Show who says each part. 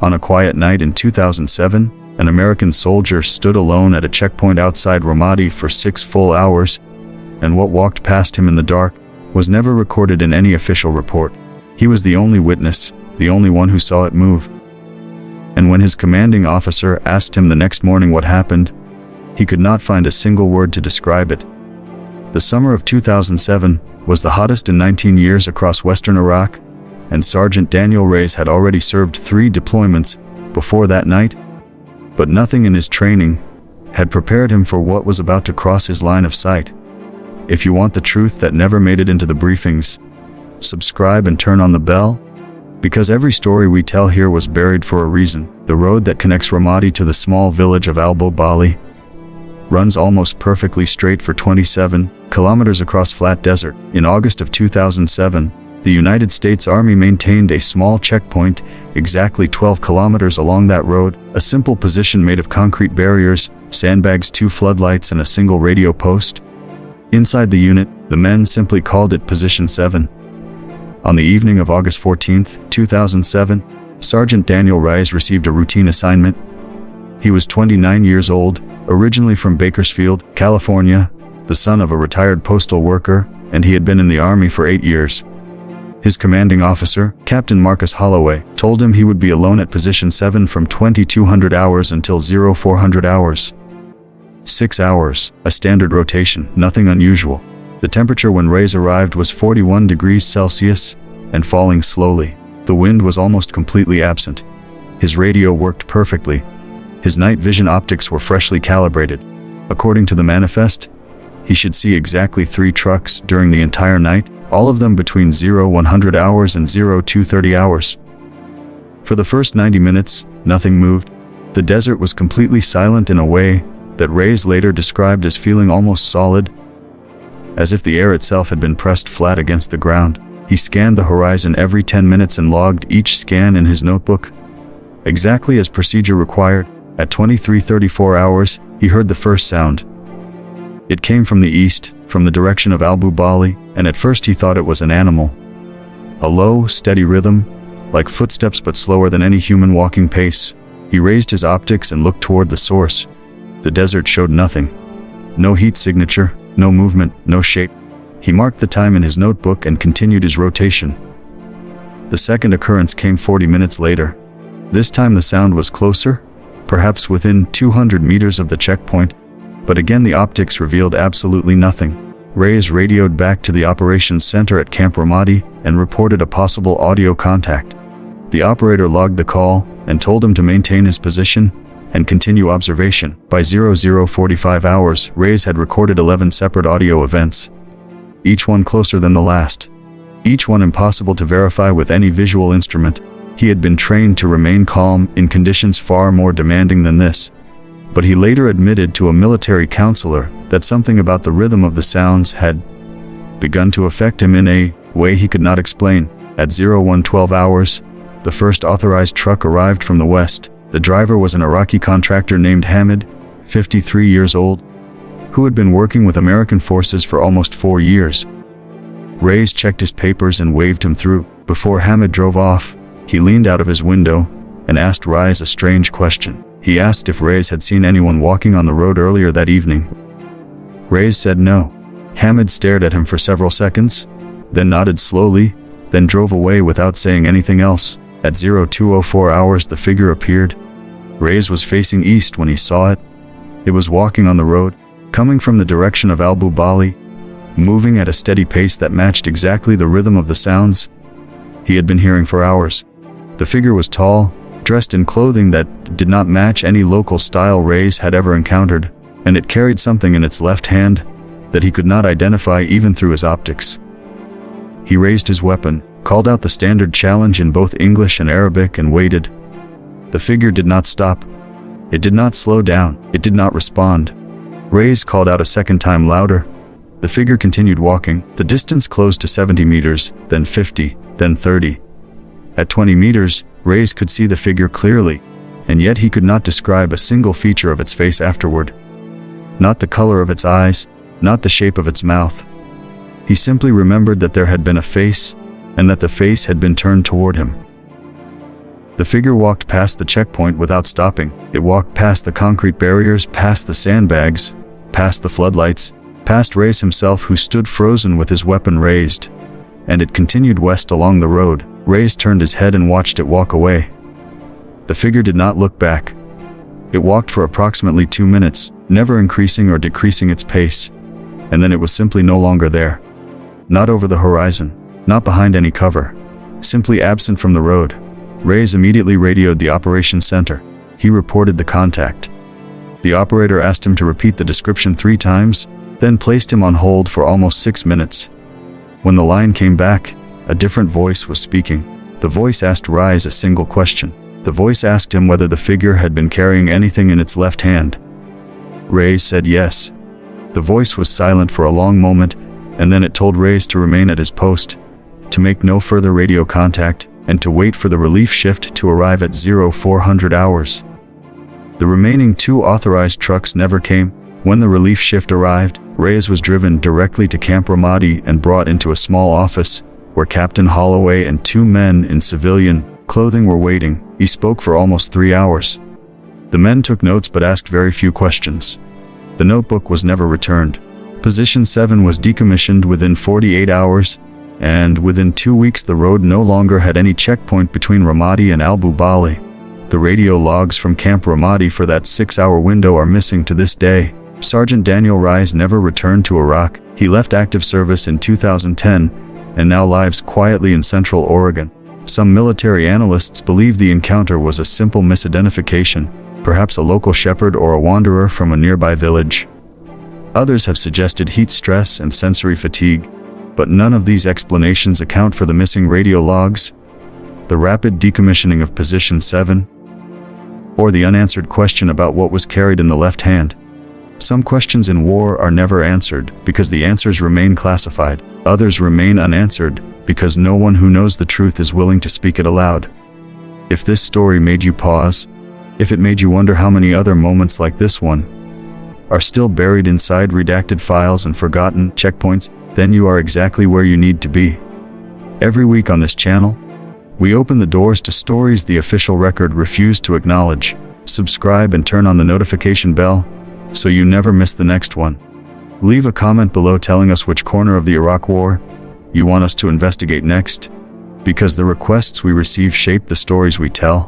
Speaker 1: On a quiet night in 2007, an American soldier stood alone at a checkpoint outside Ramadi for 6 full hours, and what walked past him in the dark was never recorded in any official report. He was the only witness, the only one who saw it move. And when his commanding officer asked him the next morning what happened, he could not find a single word to describe it. The summer of 2007 was the hottest in 19 years across western Iraq, and Sergeant Daniel Reyes had already served 3 deployments before that night, but nothing in his training had prepared him for what was about to cross his line of sight. If you want the truth that never made it into the briefings, subscribe and turn on the bell, because every story we tell here was buried for a reason. The road that connects Ramadi to the small village of Al-Bobali runs almost perfectly straight for 27 kilometers across flat desert. In August of 2007, the United States Army maintained a small checkpoint exactly 12 kilometers along that road, a simple position made of concrete barriers, sandbags, 2 floodlights, and a single radio post. Inside the unit, the men simply called it Position 7. On the evening of August 14, 2007, Sergeant Daniel Reyes received a routine assignment. He was 29 years old, originally from Bakersfield, California, the son of a retired postal worker, and he had been in the Army for 8 years. His commanding officer, Captain Marcus Holloway, told him he would be alone at Position 7 from 2200 hours until 0400 hours. 6 hours, a standard rotation, nothing unusual. The temperature when Reyes arrived was 41 degrees Celsius, and falling slowly. The wind was almost completely absent. His radio worked perfectly. His night vision optics were freshly calibrated. According to the manifest, he should see exactly 3 trucks during the entire night, all of them between 0100 hours and 0230 hours. For the first 90 minutes, nothing moved. The desert was completely silent in a way that Reyes later described as feeling almost solid, as if the air itself had been pressed flat against the ground. He scanned the horizon every 10 minutes and logged each scan in his notebook, exactly as procedure required. At 23:34 hours, he heard the first sound. It came from the east, from the direction of Al-Bobali, and at first he thought it was an animal. A low, steady rhythm, like footsteps but slower than any human walking pace. He raised his optics and looked toward the source. The desert showed nothing. No heat signature, no movement, no shape. He marked the time in his notebook and continued his rotation. The second occurrence came 40 minutes later. This time the sound was closer, perhaps within 200 meters of the checkpoint, but again the optics revealed absolutely nothing. Reyes radioed back to the operations center at Camp Ramadi and reported a possible audio contact. The operator logged the call and told him to maintain his position and continue observation. By 0045 hours, Reyes had recorded 11 separate audio events, each one closer than the last, each one impossible to verify with any visual instrument. He had been trained to remain calm in conditions far more demanding than this, but he later admitted to a military counselor that something about the rhythm of the sounds had begun to affect him in a way he could not explain. At 0112 hours, the first authorized truck arrived from the west. The driver was an Iraqi contractor named Hamid, 53 years old, who had been working with American forces for almost 4 years. Reyes checked his papers and waved him through. Before Hamid drove off, he leaned out of his window and asked Reyes a strange question. He asked if Reyes had seen anyone walking on the road earlier that evening. Reyes said no. Hamid stared at him for several seconds, then nodded slowly, then drove away without saying anything else. At 0204 hours the figure appeared. Reyes was facing east when he saw it. It was walking on the road, coming from the direction of Al-Bobali, moving at a steady pace that matched exactly the rhythm of the sounds he had been hearing for hours. The figure was tall, dressed in clothing that did not match any local style Reyes had ever encountered, and it carried something in its left hand that he could not identify even through his optics. He raised his weapon, called out the standard challenge in both English and Arabic, and waited. The figure did not stop. It did not slow down. It did not respond. Reyes called out a second time louder. The figure continued walking. The distance closed to 70 meters, then 50, then 30. At 20 meters, Reyes could see the figure clearly, and yet he could not describe a single feature of its face afterward. Not the color of its eyes, not the shape of its mouth. He simply remembered that there had been a face, and that the face had been turned toward him. The figure walked past the checkpoint without stopping. It walked past the concrete barriers, past the sandbags, past the floodlights, past Reyes himself, who stood frozen with his weapon raised. And it continued west along the road. Reyes turned his head and watched it walk away. The figure did not look back. It walked for approximately 2 minutes, never increasing or decreasing its pace. And then it was simply no longer there. Not over the horizon, not behind any cover, simply absent from the road. Reyes immediately radioed the operations center. He reported the contact. The operator asked him to repeat the description 3 times, then placed him on hold for almost 6 minutes. When the line came back, a different voice was speaking. The voice asked Reyes a single question. The voice asked him whether the figure had been carrying anything in its left hand. Reyes said yes. The voice was silent for a long moment, and then it told Reyes to remain at his post, to make no further radio contact, and to wait for the relief shift to arrive at 0400 hours. The remaining 2 authorized trucks never came. When the relief shift arrived, Reyes was driven directly to Camp Ramadi and brought into a small office, where Captain Holloway and 2 men in civilian clothing were waiting. He spoke for almost 3 hours. The men took notes but asked very few questions. The notebook was never returned. Position 7 was decommissioned within 48 hours, and within 2 weeks the road no longer had any checkpoint between Ramadi and Al-Bubali. The radio logs from Camp Ramadi for that 6-hour window are missing to this day. Sergeant Daniel Reyes never returned to Iraq. He left active service in 2010 and now lives quietly in Central Oregon. Some military analysts believe the encounter was a simple misidentification, perhaps a local shepherd or a wanderer from a nearby village. Others have suggested heat stress and sensory fatigue, but none of these explanations account for the missing radio logs, the rapid decommissioning of Position 7, or the unanswered question about what was carried in the left hand. Some questions in war are never answered because the answers remain classified. Others remain unanswered because no one who knows the truth is willing to speak it aloud. If this story made you pause, if it made you wonder how many other moments like this one are still buried inside redacted files and forgotten checkpoints, then you are exactly where you need to be. Every week on this channel, we open the doors to stories the official record refused to acknowledge. Subscribe and turn on the notification bell so you never miss the next one. Leave a comment below telling us which corner of the Iraq War you want us to investigate next, because the requests we receive shape the stories we tell.